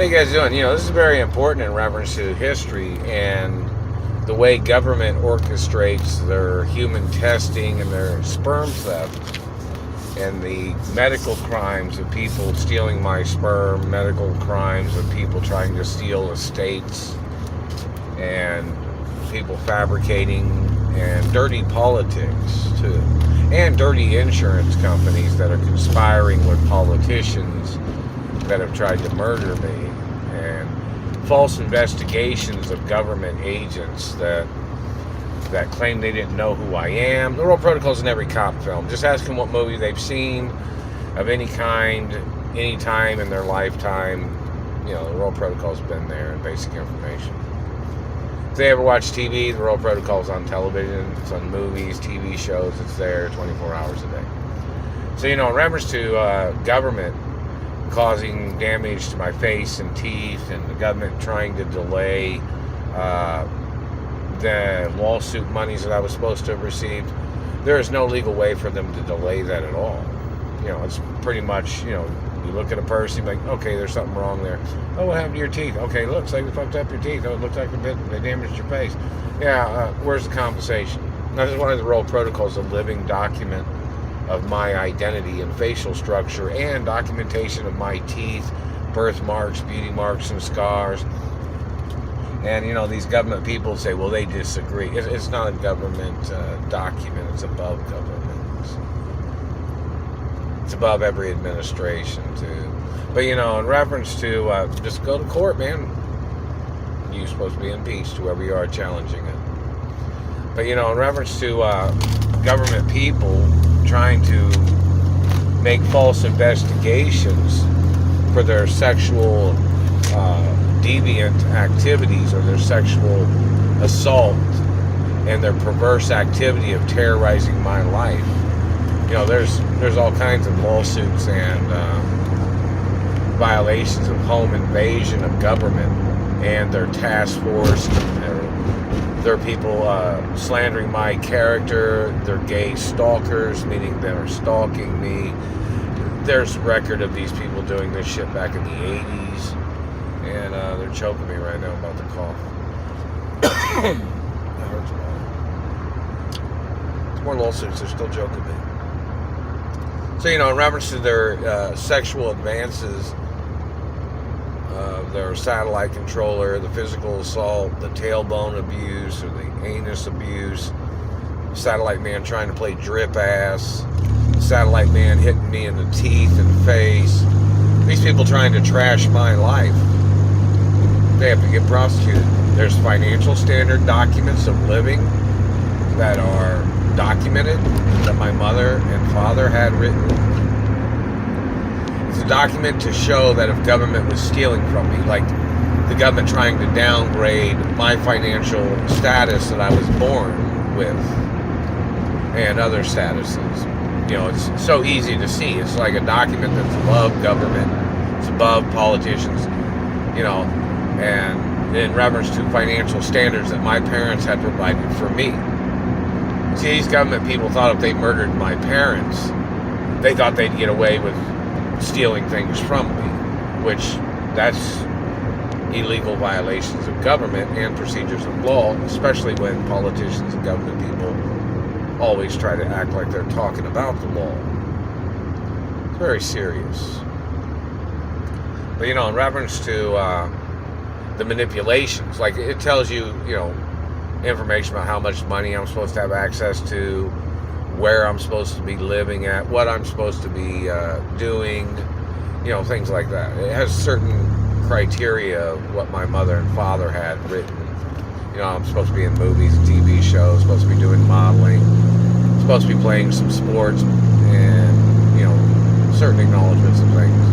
How you guys doing? This is very important in reference to history and the way government orchestrates their human testing and their sperm theft and the medical crimes of people stealing my sperm, medical crimes of people trying to steal estates, and people fabricating, and dirty politics too, and dirty insurance companies that are conspiring with politicians that have tried to murder me, and false investigations of government agents that claim they didn't know who I am. The Royal Protocol's in every cop film. Just ask them what movie they've seen of any kind, any time in their lifetime. The Royal Protocol's been there in basic information. If they ever watch TV, the Royal Protocol's on television, it's on movies, TV shows, it's there 24 hours a day. So, in reference to government causing damage to my face and teeth, and the government trying to delay the lawsuit monies that I was supposed to have received, there is no legal way for them to delay that at all. It's pretty much, you look at a person, you're like, okay, there's something wrong there. Oh, what happened to your teeth? Okay, looks like they fucked up your teeth. Oh, it looks like they damaged your face. Yeah, where's the compensation? Now, this is one of the Royal Protocols, a living document of my identity and facial structure, and documentation of my teeth, birthmarks, beauty marks, and scars. And, these government people say, well, they disagree. It's not a government document. It's above government. It's above every administration, too. But, in reference to just go to court, man. You're supposed to be impeached, whoever you are challenging it. But, in reference to government people trying to make false investigations for their sexual deviant activities, or their sexual assault and their perverse activity of terrorizing my life. There's all kinds of lawsuits and violations of home invasion of government and their task force. There are people slandering my character. They're gay stalkers, meaning they're stalking me. There's record of these people doing this shit back in the 80s. And they're choking me right now. I'm about to cough. That hurts more. More lawsuits. They're still choking me. So, in reference to their sexual advances, their satellite controller, the physical assault, the tailbone abuse, or the anus abuse, satellite man trying to play drip ass, satellite man hitting me in the teeth and face, these people trying to trash my life, they have to get prosecuted. There's financial standard documents of living that are documented that my mother and father had written. It's a document to show that if government was stealing from me, like the government trying to downgrade my financial status that I was born with, and other statuses. It's so easy to see. It's like a document that's above government, it's above politicians, and in reference to financial standards that my parents had provided for me. See, these government people thought if they murdered my parents, they thought they'd get away with stealing things from me, which that's illegal violations of government and procedures of law, especially when politicians and government people always try to act like they're talking about the law. It's very serious. But, in reference to the manipulations, like it tells you, information about how much money I'm supposed to have access to, where I'm supposed to be living at, what I'm supposed to be doing, things like that. It has certain criteria of what my mother and father had written. I'm supposed to be in movies and TV shows, supposed to be doing modeling, supposed to be playing some sports, and, certain acknowledgments of things.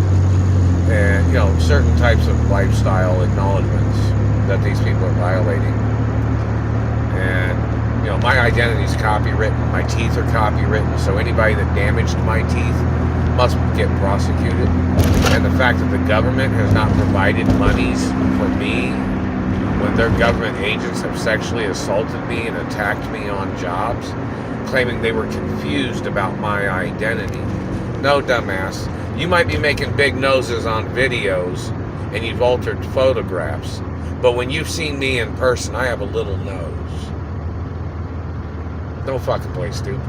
And, certain types of lifestyle acknowledgments that these people are violating. And, my identity is copywritten, my teeth are copywritten, so anybody that damaged my teeth must get prosecuted. And the fact that the government has not provided monies for me when their government agents have sexually assaulted me and attacked me on jobs, claiming they were confused about my identity. No, dumbass. You might be making big noses on videos and you've altered photographs. But when you've seen me in person, I have a little nose. Don't fucking play stupid.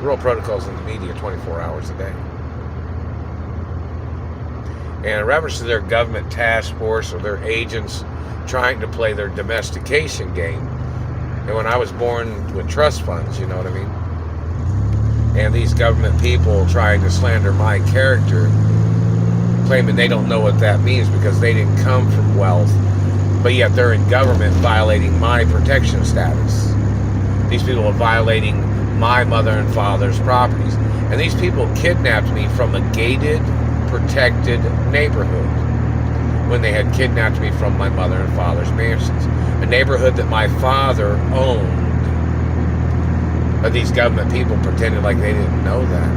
Real protocols in the media 24 hours a day. And in reference to their government task force or their agents trying to play their domestication game, and when I was born with trust funds, you know what I mean? And these government people trying to slander my character, claiming they don't know what that means because they didn't come from wealth, but yet they're in government violating my protection status. These people are violating my mother and father's properties. And these people kidnapped me from a gated, protected neighborhood when they had kidnapped me from my mother and father's mansions. A neighborhood that my father owned. But these government people pretended like they didn't know that.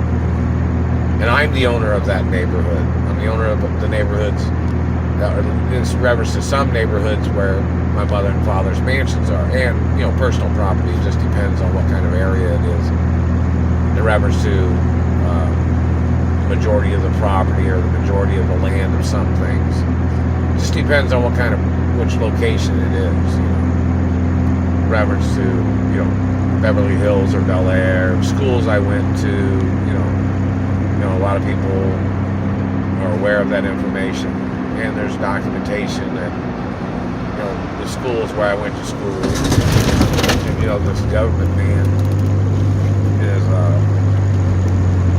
And I'm the owner of that neighborhood. I'm the owner of the neighborhoods, in reference to some neighborhoods where my mother and father's mansions are. And, you know, personal property just depends on what kind of area it is. In reference to the majority of the property or the majority of the land of some things. It just depends on which location it is. You know. In reference to, you know, Beverly Hills or Bel Air, schools I went to, you know, a lot of people are aware of that information, and there's documentation that, you know, the schools where I went to school, and, you know, this government man is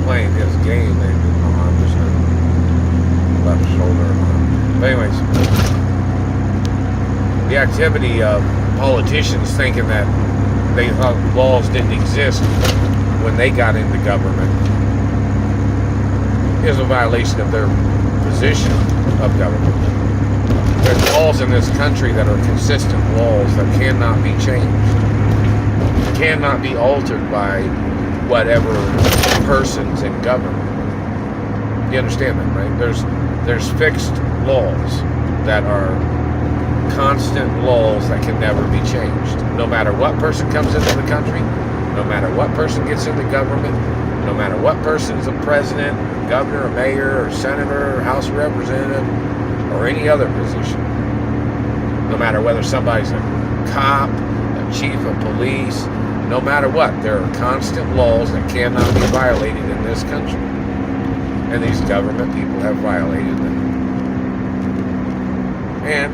playing his game. I'm just going left shoulder. But anyways, the activity of politicians thinking that they thought laws didn't exist when they got into government is a violation of their position of government. There's laws in this country that are consistent laws that cannot be changed, cannot be altered by whatever person's in government. You understand that, right? There's fixed laws that are constant laws that can never be changed. No matter what person comes into the country, no matter what person gets into government, no matter what person's a president, governor, or mayor, or senator, or House of Representative, or any other position. No matter whether somebody's a cop, a chief of police, no matter what, there are constant laws that cannot be violated in this country. And these government people have violated them. And